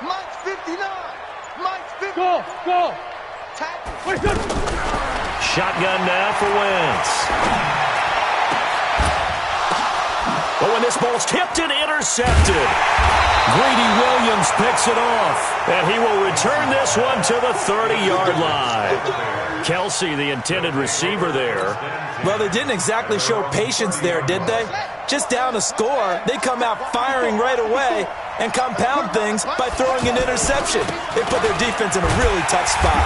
Mike's 59. Mike's 50. Go. Shotgun now for Wentz. Oh, and this ball's tipped and intercepted. Greedy Williams picks it off, and he will return this one to the 30-yard line. Kelsey, the intended receiver there. Well, they didn't exactly show patience there, did they? Just down a score, they come out firing right away and compound things by throwing an interception. They put their defense in a really tough spot.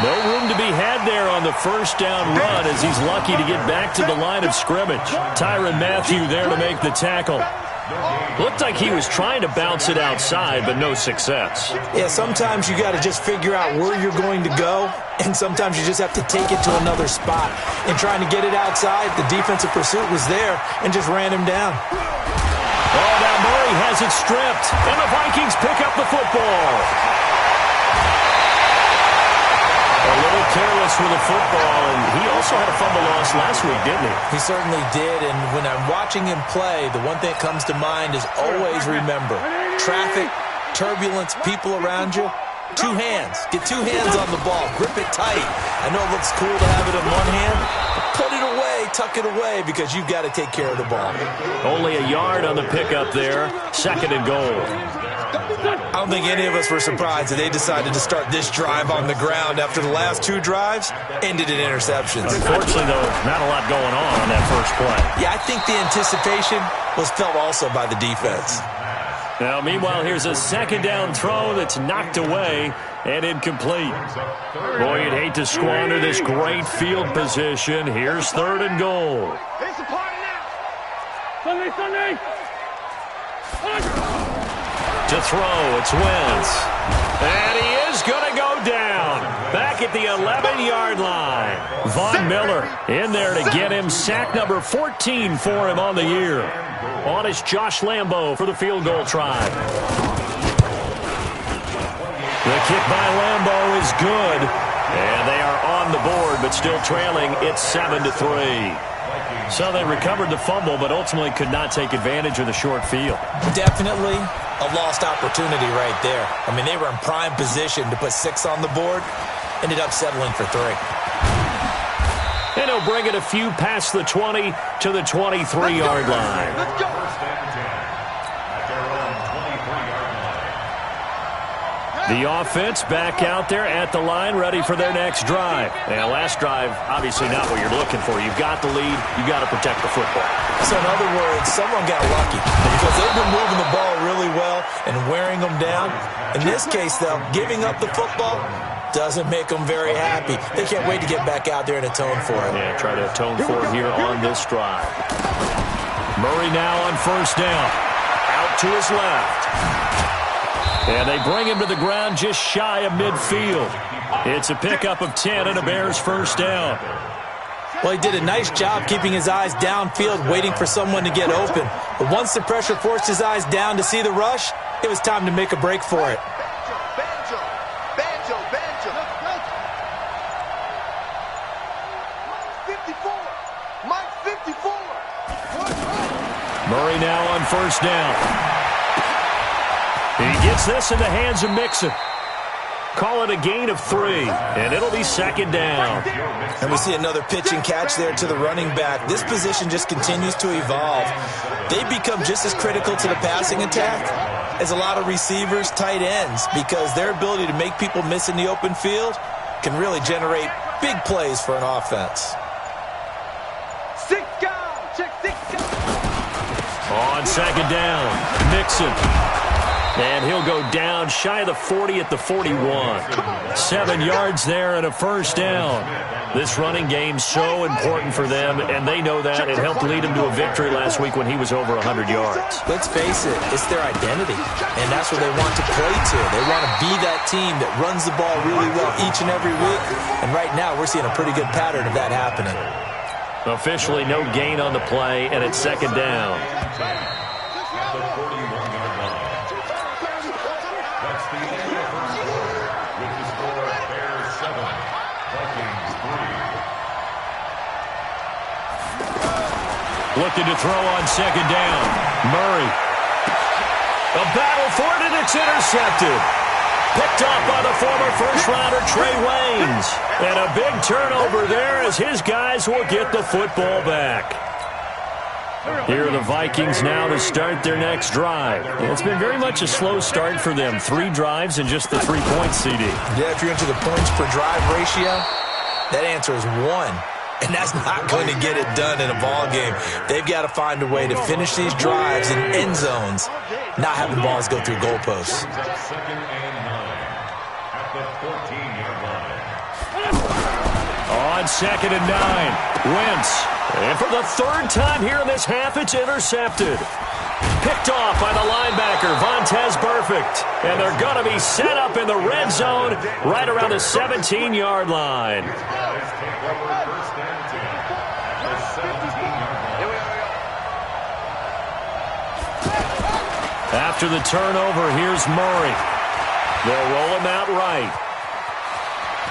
No room to be had there on the first down run as he's lucky to get back to the line of scrimmage. Tyrann Mathieu there to make the tackle. Looked like he was trying to bounce it outside, but no success. Yeah, sometimes you got to just figure out where you're going to go, and sometimes you just have to take it to another spot. And trying to get it outside, the defensive pursuit was there and just ran him down. Oh, now Murray has it stripped, and the Vikings pick up the football. A little careless with the football, and he also had a fumble loss last week, didn't he? He certainly did, and when I'm watching him play, the one thing that comes to mind is always remember, traffic, turbulence, people around you, two hands. Get two hands on the ball. Grip it tight. I know it looks cool to have it in one hand, but put it away, tuck it away, because you've got to take care of the ball. Only a yard on the pickup there. 2nd and goal. I don't think any of us were surprised that they decided to start this drive on the ground after the last two drives ended in interceptions. Unfortunately, though, not a lot going on that first play. Yeah, I think the anticipation was felt also by the defense. Now, meanwhile, here's a 2nd down throw that's knocked away and incomplete. Boy, you'd hate to squander this great field position. Here's 3rd and goal. It's a party now. Sunday. To throw, it's Wentz. And he is going to go down. Back at the 11-yard line. Von Miller in there to get him. Sack number 14 for him on the year. On is Josh Lambo for the field goal try. The kick by Lambo is good. And they are on the board, but still trailing. It's 7-3. So they recovered the fumble, but ultimately could not take advantage of the short field. Definitely a lost opportunity right there. I mean, they were in prime position to put 6 on the board. Ended up settling for 3. And he'll bring it a few past the 20 to the 23-yard line. Let's go. The offense back out there at the line, ready for their next drive. And last drive, obviously not what you're looking for. You've got the lead. You've got to protect the football. So in other words, someone got lucky because they've been moving the ball really well and wearing them down. In this case, though, giving up the football doesn't make them very happy. They can't wait to get back out there and atone for it. Yeah, try to atone for it here on this drive. Murray now on 1st down. Out to his left. And they bring him to the ground just shy of midfield. It's a pickup of 10 and a Bears 1st down. Well, he did a nice job keeping his eyes downfield, waiting for someone to get open. But once the pressure forced his eyes down to see the rush, it was time to make a break for it. Banjo. 54. Mike 54. Murray now on 1st down. He gets this in the hands of Mixon. Call it a gain of 3, and it'll be 2nd down. And we see another pitch and catch there to the running back. This position just continues to evolve. They become just as critical to the passing attack as a lot of receivers, tight ends, because their ability to make people miss in the open field can really generate big plays for an offense. 6 guys. Check 6 guys. On 2nd down, Mixon. And he'll go down shy of the 40 at the 41. 7 yards there and a 1st down. This running game's so important for them, and they know that. It helped lead him to a victory last week when he was over 100 yards. Let's face it, it's their identity, and that's what they want to play to. They want to be that team that runs the ball really well each and every week, and right now we're seeing a pretty good pattern of that happening. Officially no gain on the play, and it's 2nd down. Looking to throw on 2nd down. Murray. A battle for it, and it's intercepted. Picked off by the former first-rounder Trey Waynes. And a big turnover there as his guys will get the football back. Here are the Vikings now to start their next drive. It's been very much a slow start for them. 3 drives and just the 3 points, CD. Yeah, if you're into the points per drive ratio, that answer is 1. And that's not going to get it done in a ball game. They've got to find a way to finish these drives in end zones, not having balls go through goalposts. On 2nd and 9, Wentz. And for the 3rd time here in this half, it's intercepted. Picked off by the linebacker, Vontaze Burfict. And they're going to be set up in the red zone right around the 17-yard line. After the turnover, here's Murray. They'll roll him out right.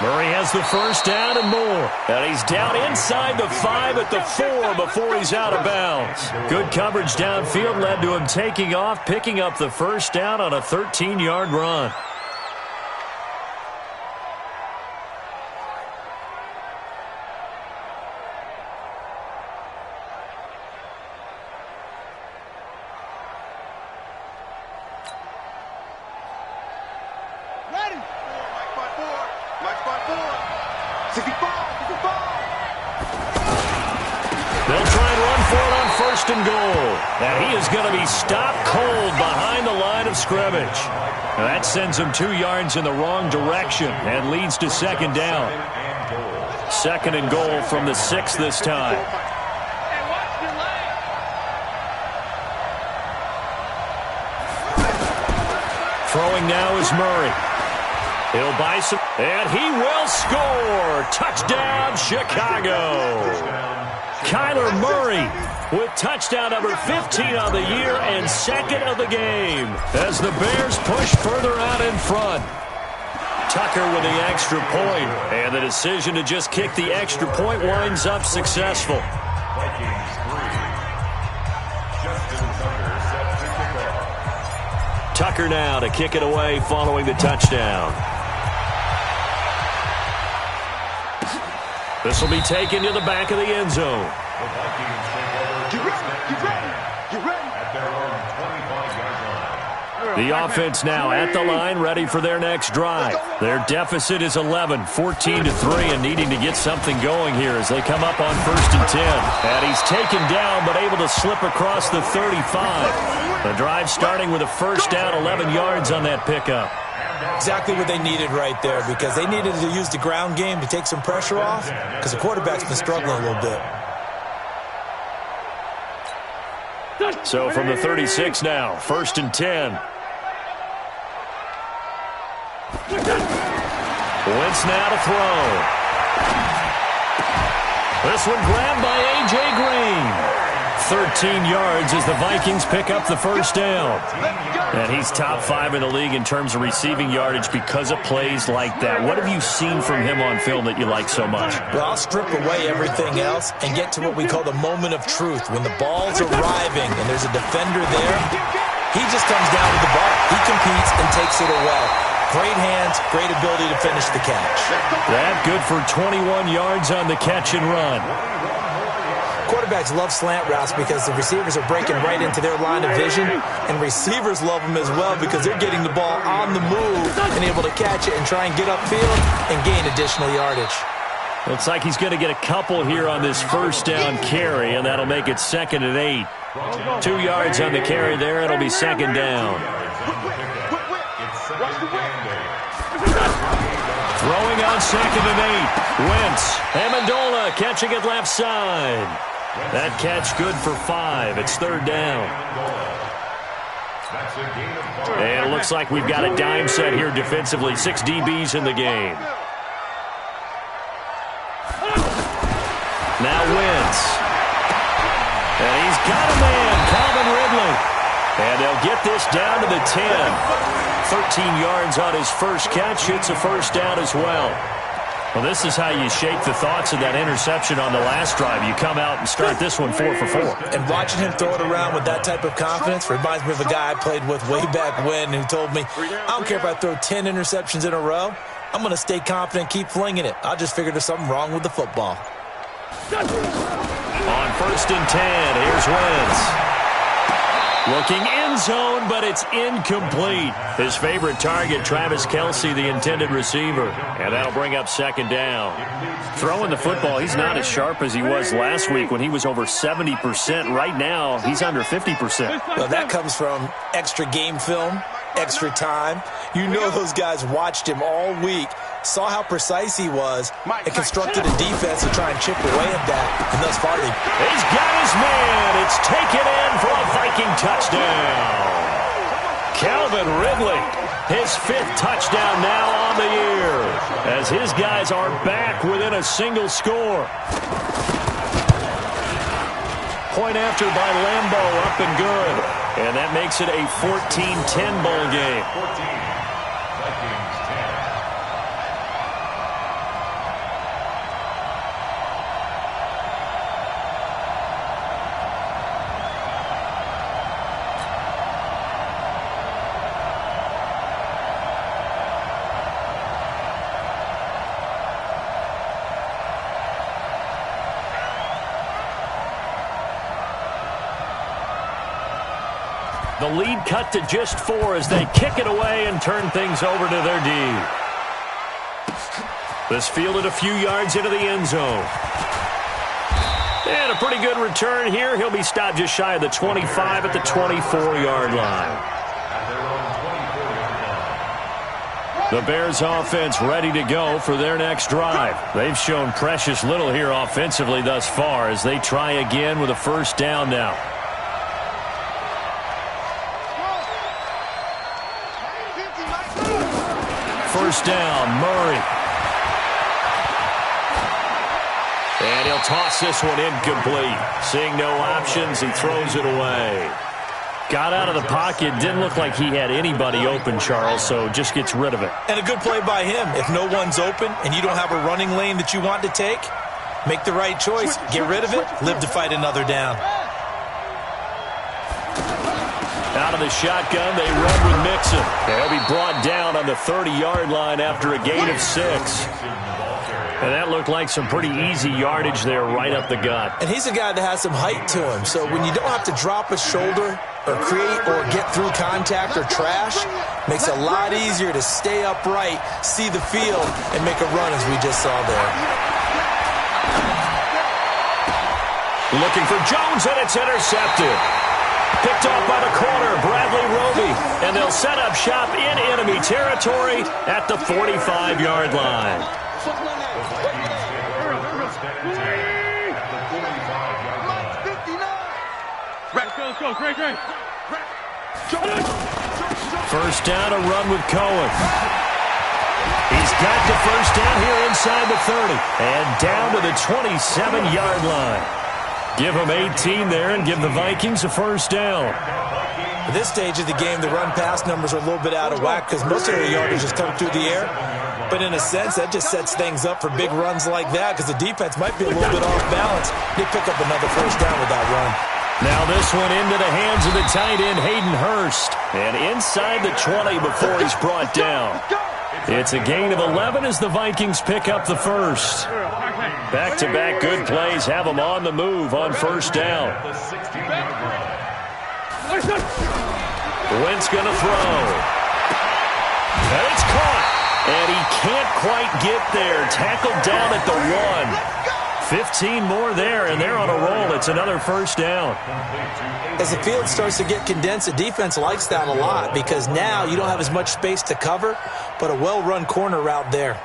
Murray has the first down and more. And he's down inside the 5 at the 4 before he's out of bounds. Good coverage downfield led to him taking off, picking up the first down on a 13-yard run. And he is going to be stopped cold behind the line of scrimmage. Now that sends him 2 yards in the wrong direction and leads to 2nd down. 2nd and goal from the 6 this time. Throwing now is Murray. He'll buy some, and he will score. Touchdown, Chicago. Kyler Murray with touchdown number 15 on the year and 2nd of the game as the Bears push further out in front. Tucker with the extra point, and the decision to just kick the extra point winds up successful. Tucker now to kick it away following the touchdown. This will be taken to the back of the end zone. The offense now at the line, ready for their next drive. Their deficit is 11, 14-3, and needing to get something going here as they come up on 1st and 10. And he's taken down, but able to slip across the 35. The drive starting with a first down, 11 yards on that pickup. Exactly what they needed right there, because they needed to use the ground game to take some pressure off, because the quarterback's been struggling a little bit. So from the 36 now, 1st and 10. Wentz now to throw. This one grabbed by A.J. Green. 13 yards as the Vikings pick up the first down. And he's top 5 in the league in terms of receiving yardage because of plays like that. What have you seen from him on film that you like so much? Well, I'll strip away everything else and get to what we call the moment of truth. When the ball's arriving and there's a defender there, he just comes down with the ball. He competes and takes it away. Great hands, great ability to finish the catch. That good for 21 yards on the catch and run. Quarterbacks love slant routes because the receivers are breaking right into their line of vision, and receivers love them as well because they're getting the ball on the move and able to catch it and try and get upfield and gain additional yardage. Looks like he's going to get a couple here on this first down carry, and that'll make it 2nd and 8. 2 yards on the carry there. It'll be 2nd down. Throwing on 2nd and 8. Wentz. Amendola catching it left side. That catch good for 5. It's 3rd down. And it looks like we've got a dime set here defensively. 6 DBs in the game. Now Wentz. And he's got a man, Calvin Ridley. And they'll get this down to the 10. 13 yards on his first catch. It's a first down as well. Well, this is how you shake the thoughts of that interception on the last drive. You come out and start this one 4 for 4. And watching him throw it around with that type of confidence reminds me of a guy I played with way back when who told me, I don't care if I throw 10 interceptions in a row. I'm going to stay confident and keep flinging it. I just figured there's something wrong with the football. On 1st and 10, here's Wentz. Looking end zone, but it's incomplete. His favorite target, Travis Kelce, the intended receiver. And that'll bring up 2nd down. Throwing the football, he's not as sharp as he was last week when he was over 70%. Right now, he's under 50%. Well, that comes from extra game film, extra time. You know those guys watched him all week, saw how precise he was, and constructed a defense to try and chip away at that. And thus far, he's got his man. It's taken in for a Viking touchdown. Calvin Ridley, his 5th touchdown now on the year, as his guys are back within a single score. Point after by Lambeau, up and good. And that makes it a 14-10 ball game. The lead cut to just 4 as they kick it away and turn things over to their D. This fielded a few yards into the end zone. And a pretty good return here. He'll be stopped just shy of the 25 at the 24-yard line. The Bears offense ready to go for their next drive. They've shown precious little here offensively thus far as they try again with a 1st down now. 1st down, Murray. And he'll toss this one incomplete. Seeing no options, he throws it away. Got out of the pocket, didn't look like he had anybody open, Charles, so just gets rid of it. And a good play by him. If no one's open and you don't have a running lane that you want to take, make the right choice. Get rid of it, live to fight another down. Out of the shotgun, they run with Mixon. They'll be brought down on the 30-yard line after a gain of 6. And that looked like some pretty easy yardage there right up the gut. And he's a guy that has some height to him. So when you don't have to drop a shoulder or create or get through contact or trash, makes it a lot easier to stay upright, see the field, and make a run as we just saw there. Looking for Jones, and it's intercepted. Picked off by the corner, Bradley Roby. And they'll set up shop in enemy territory at the 45-yard line. First down, a run with Cohen. He's got the first down here inside the 30. And down to the 27-yard line. Give them 18 there and give the Vikings a first down. At this stage of the game, the run-pass numbers are a little bit out of whack because most of their yardage is coming through the air. But in a sense, that just sets things up for big runs like that because the defense might be a little bit off balance. They pick up another first down with that run. Now this one into the hands of the tight end, Hayden Hurst. And inside the 20 before he's brought down. It's a gain of 11 as the Vikings pick up the first. Back-to-back good plays have them on the move on first down. Wentz going to throw. And it's caught. And he can't quite get there. Tackled down at the 1. 15 more there, and they're on a roll. It's another first down. As the field starts to get condensed, the defense likes that a lot because now you don't have as much space to cover, but a well-run corner route there.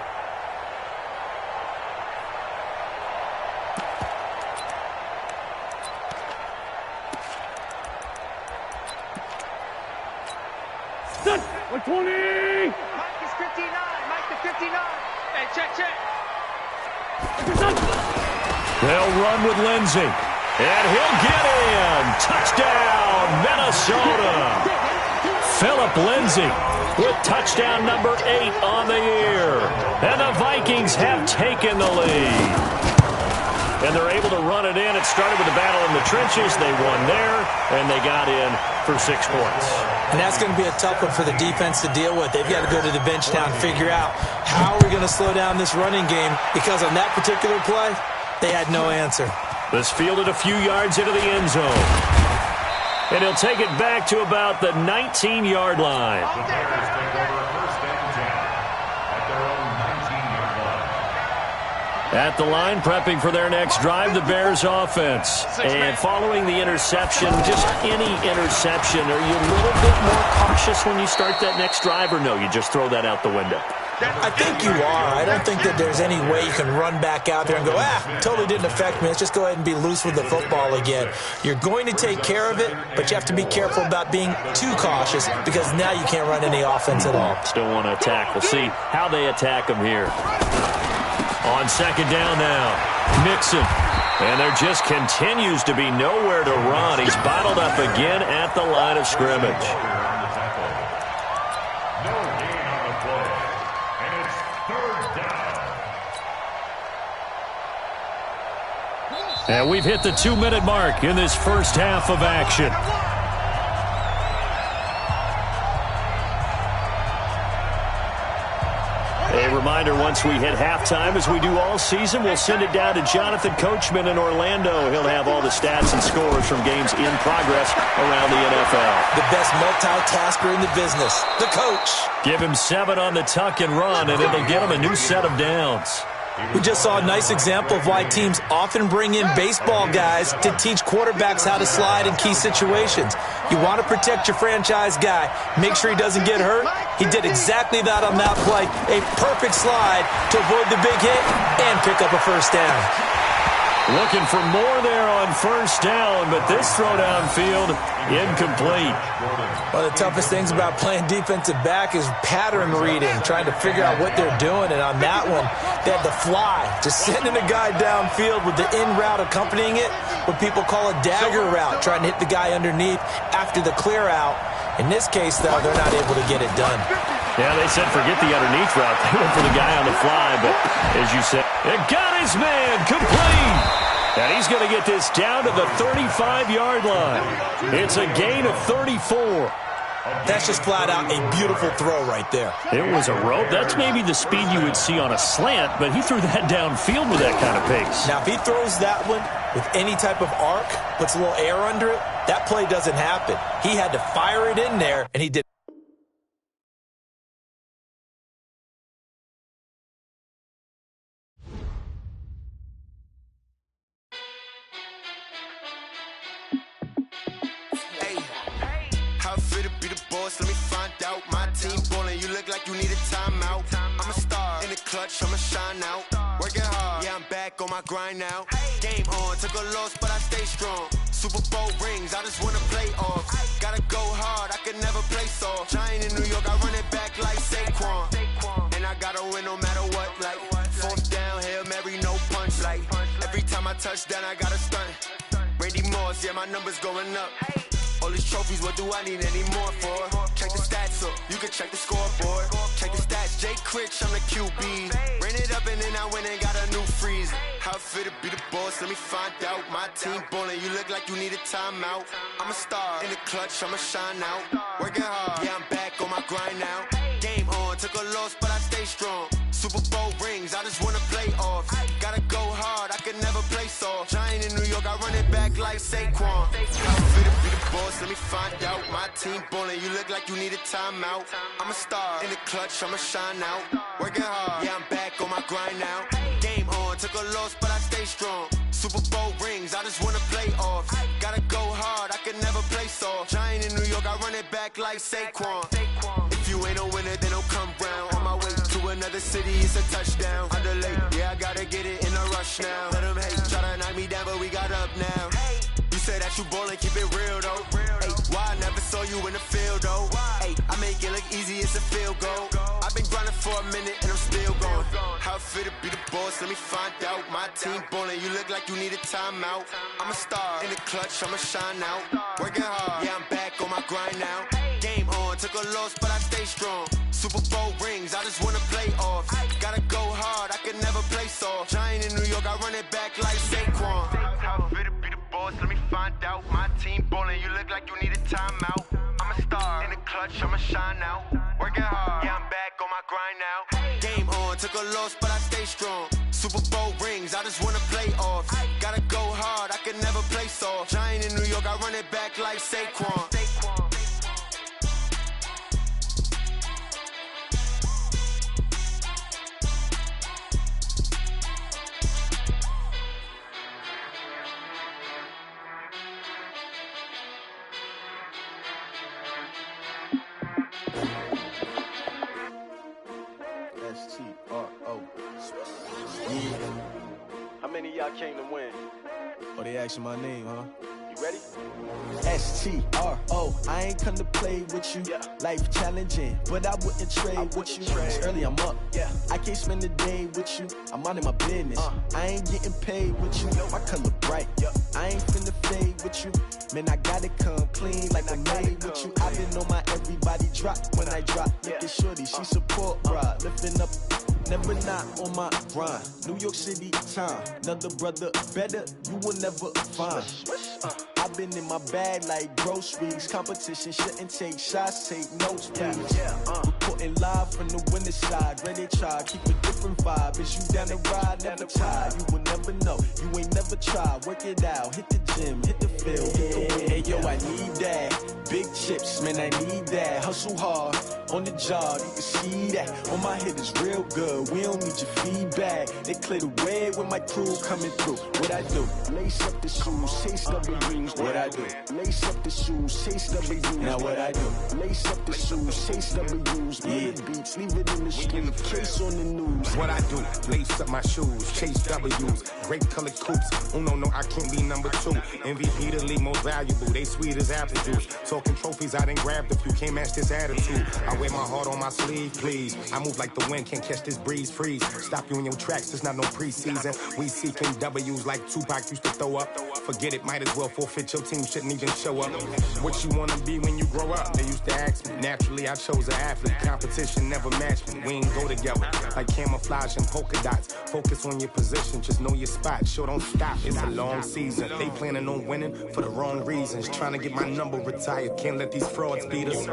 Set. 120. Mike is 59. Mike to 59. Hey, check. They'll run with Lindsey. And he'll get in. Touchdown, Minnesota. Philip Lindsay with touchdown number 8 on the year. And the Vikings have taken the lead. And they're able to run it in. It started with a battle in the trenches. They won there, and they got in for 6 points. And that's going to be a tough one for the defense to deal with. They've got to go to the bench now and figure out how are we going to slow down this running game, because on that particular play, they had no answer. This fielded a few yards into the end zone. And he'll take it back to about the 19-yard line. At the line, prepping for their next drive, the Bears offense. And following the interception, just any interception, are you a little bit more cautious when you start that next drive, or no, you just throw that out the window? I think you are. I don't think that there's any way you can run back out there and go, totally didn't affect me. Let's just go ahead and be loose with the football again. You're going to take care of it, but you have to be careful about being too cautious, because now you can't run any offense at all. Still want to attack. We'll see how they attack them here. On second down now, Mixon. And there just continues to be nowhere to run. He's bottled up again at the line of scrimmage. And we've hit the 2-minute mark in this first half of action. A reminder, once we hit halftime, as we do all season, we'll send it down to Jonathan Coachman in Orlando. He'll have all the stats and scores from games in progress around the NFL. The best multitasker in the business, the coach. Give him 7 on the tuck and run, and it'll get him a new set of downs. We just saw a nice example of why teams often bring in baseball guys to teach quarterbacks how to slide in key situations. You want to protect your franchise guy. Make sure he doesn't get hurt. He did exactly that on that play. A perfect slide to avoid the big hit and pick up a first down. Looking for more there on first down, but this throw downfield incomplete. One of the toughest things about playing defensive back is pattern reading, trying to figure out what they're doing. And on that one, they had the fly, just sending a guy downfield with the in route accompanying it, what people call a dagger route, trying to hit the guy underneath after the clear out. In this case, though, they're not able to get it done. Yeah, they said forget the underneath route. They went for the guy on the fly, but as you said, it got his man complete. And he's going to get this down to the 35-yard line. It's a gain of 34. That's just flat out a beautiful throw right there. It was a rope. That's maybe the speed you would see on a slant, but he threw that downfield with that kind of pace. Now, if he throws that one with any type of arc, puts a little air under it, that play doesn't happen. He had to fire it in there, and he did. Let me find out. My team ballin', you look like you need a timeout. I'm a star in the clutch, I'ma shine out. Working hard, yeah, I'm back on my grind now. Game on, took a loss, but I stay strong. Super Bowl rings, I just wanna play off. Gotta go hard, I could never play soft. Giant in New York, I run it back like Saquon. And I gotta win no matter what, like 4th down, Hail Mary, no punch. Like every time I touch down, I gotta stunt. Randy Moss, yeah, my numbers going up. All these trophies, what do I need any more for? Check the stats up, you can check the scoreboard. Check the stats, Jake Critch, I'm the QB. Ran it up and then I went and got a new freeze. How it fit to be the boss, let me find out. My team ballin', you look like you need a timeout. I'm a star in the clutch, I'ma shine out. Working hard, yeah, I'm back on my grind now. Game on, took a loss, but I stay strong. Super Bowl rings, I just wanna play off. Gotta go hard, I could never play soft. Giant in New York, I run it back like Saquon. How it fit to be the boss, let me find out. My team ballin', you look like you need a timeout. I'm a star in the clutch, I'ma shine out. Working hard, yeah, I'm back on my grind now. Game on, took a loss, but I stay strong. Super Bowl rings, I just wanna play off. Gotta go hard, I could never play soft. Giant in New York, I run it back like Saquon. If you ain't a winner, then don't come round. On my way to another city, it's a touchdown. Under late, yeah, I gotta get it in a rush now. Let them hate, try to knock me down, but we got up now. You say that you ballin', keep it real though. Hey, why I never saw you in the field though? Hey, I make it look easy, it's a field goal. I've been grinding for a minute and I'm still going. How it fit to be the boss, let me find out. My team ballin', you look like you need a timeout. I'm a star in the clutch, I'ma shine out. Working hard, yeah, I'm back on my grind now. Game on, took a loss, but I stay strong. Super Bowl rings, I just wanna play off. Gotta go hard, I can never play soft. Giant in New York, I run it back like Saquon. How fit to be the boss, let me find out. My team ballin', you look like you need a timeout. I'm a star, in the clutch, I'ma shine out. Working hard, yeah, I'm back on my grind now. Game on, took a loss, but I stay strong. Super Bowl rings, I just wanna play off. Gotta go hard, I can never play soft. Giant in New York, I run it back like Saquon. xKDTrey5x's. How many of y'all came to win? Oh, they asking my name, huh? You ready? STRO, I ain't come to play with you. Yeah. Life challenging, but I wouldn't trade with you. It's early, I'm up. Yeah. I can't spend the day with you. I'm minding my business. I ain't getting paid with you. My color bright. I ain't finna fade with you. Man, I gotta come clean like I'm made with you. I been on my everybody drop when I drop. Look at shorty, she support rod. Lifting up, never not on my grind. New York City time, another brother better, you will never find. I've been in my bag like groceries. Competition shouldn't take shots, take notes, please. Reporting live from the winter side. Ready to try, keep a different vibe. Is you down the ride, never tired. You will never know, you ain't never tried. Work it out, hit the gym, hit the field. Hey yo, I need that. Big chips, man, I need that. Hustle hard, on the job, you can see that. On my head is real good, we don't need your feedback. They clear the way with my crew coming through. What I do? Lace up the shoes, chase W's. What I do? Lace up the shoes, chase W's. Now what I do? Lace up the shoes, chase W's. Yeah. Beats, leave it in the street, case on the news. What I do? Lace up my shoes, chase W's. Grape colored coops. Uno, no, I can't be number 2. MVP the league most valuable. They sweet as apple juice. Talking trophies, I done grabbed a few. Can't match this attitude. I wear my heart on my sleeve, please. I move like the wind, can't catch this breeze, freeze. Stop you in your tracks, there's not no preseason. We seeking W's like Tupac used to throw up. Forget it, might as well forfeit. Your team shouldn't even show up. What you wanna be when you grow up? They used to ask me. Naturally, I chose an athlete. Competition never matched me. We ain't go together like camouflage and polka dots. Focus on your position, just know your spot. Sure, don't stop. It's a long season. They planning on winning for the wrong reasons. Trying to get my number retired. Can't let these frauds beat us.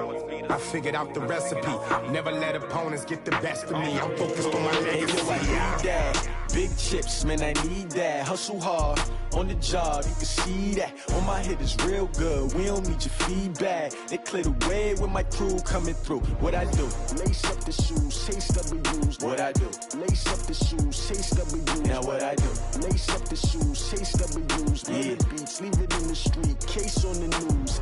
I figured out the recipe. Never let opponents get the best of me. I'm focused on my legacy. I need that. Big chips, man, I need that. Hustle hard, on the job, you can see that. On my head is real good, we don't need your feedback. They clear the way with my crew coming through. What I do? Lace up the shoes, chase W's. What I do? Lace up the shoes, chase W's. Now what I do? Lace up the shoes, chase W's. Yeah. Beats, leave it in the street, case on the news.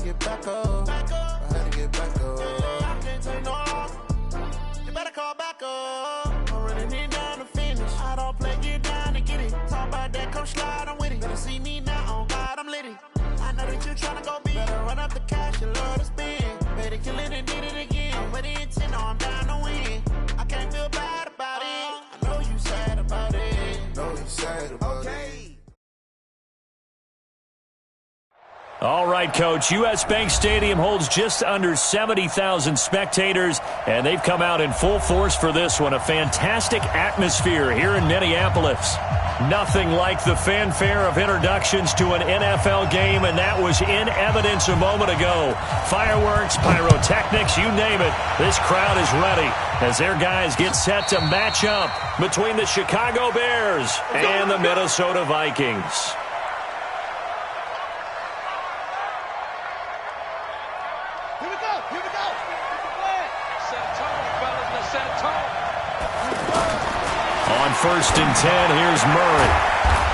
Get back up. I had to get back up. I can't take no loss. You better call back up. I'm running it down to finish. I don't play, get down to get it. Talk about that, come slide, I'm with it. Better see me now, on God, I'm litty. I know that you tryna go big. Better run up the cash, you love to spend. Better kill it and did it again. I'm with the intent, no, I'm down to win. I can't feel bad about it. I know you sad about it. Know you sad about it. All right, Coach. U.S. Bank Stadium holds just under 70,000 spectators, and they've come out in full force for this one. A fantastic atmosphere here in Minneapolis. Nothing like the fanfare of introductions to an NFL game, and that was in evidence a moment ago. Fireworks, pyrotechnics, you name it. This crowd is ready as their guys get set to match up between the Chicago Bears and the Minnesota Vikings. On 1st and 10, here's Murray.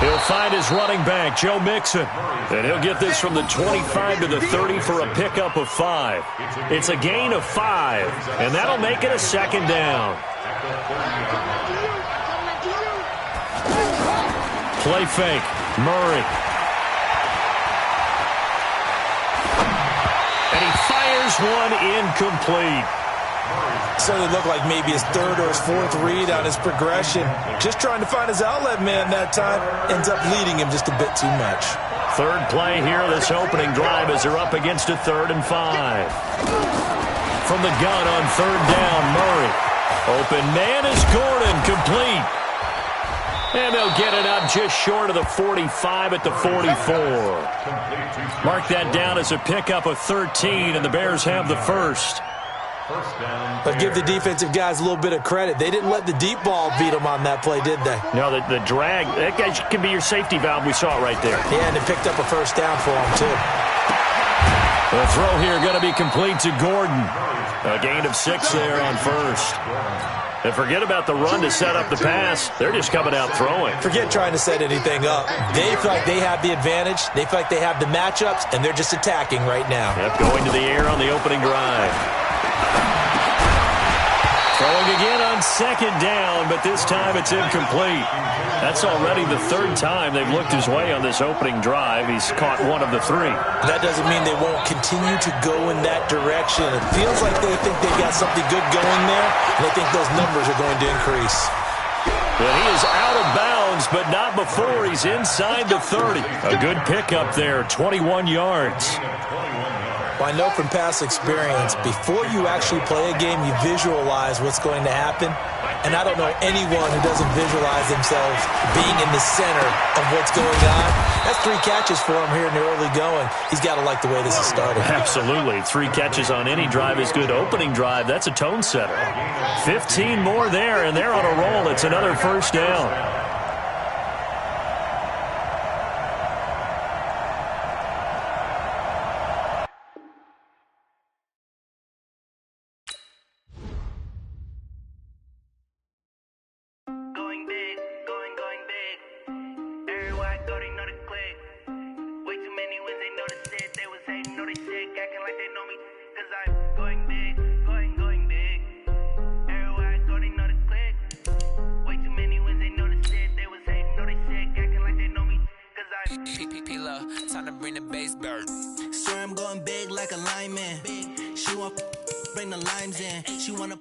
He'll find his running back, Joe Mixon. And he'll get this from the 25 to the 30 for a pickup of 5. It's a gain of 5, and that'll make it a second down. Play fake. Murray. And he fires one incomplete. So it looked like maybe his third or his fourth read on his progression. Just trying to find his outlet man that time. Ends up leading him just a bit too much. Third play here, this opening drive, as they're up against a 3rd and 5. From the gun on 3rd down, Murray. Open man is Gordon, complete. And they'll get it up just short of the 45 at the 44. Mark that down as a pickup of 13, and the Bears have the first. But give the defensive guys a little bit of credit. They didn't let the deep ball beat them on that play, did they? No, the drag, that guy can be your safety valve. We saw it right there. Yeah, and it picked up a first down for them, too. The throw here going to be complete to Gordon. A gain of 6 there on first. And forget about the run to set up the pass. They're just coming out throwing. Forget trying to set anything up. They feel like they have the advantage. They feel like they have the matchups, and they're just attacking right now. Yep, going to the air on the opening drive. Throwing again on 2nd down, but this time it's incomplete. That's already the 3rd time they've looked his way on this opening drive. He's caught 1 of the 3. That doesn't mean they won't continue to go in that direction. It feels like they think they got something good going there, and they think those numbers are going to increase. But he is out of bounds, but not before he's inside the 30. A good pickup there, 21 yards. Well, I know from past experience, before you actually play a game, you visualize what's going to happen. And I don't know anyone who doesn't visualize themselves being in the center of what's going on. That's 3 catches for him here in the early going. He's got to like the way this is started. Absolutely. 3 catches on any drive is good. Opening drive, that's a tone setter. 15 more there, and they're on a roll. It's another first down. Time to bring the bass bird. Swear I'm going big like a lineman. She want bring the limes in. She wanna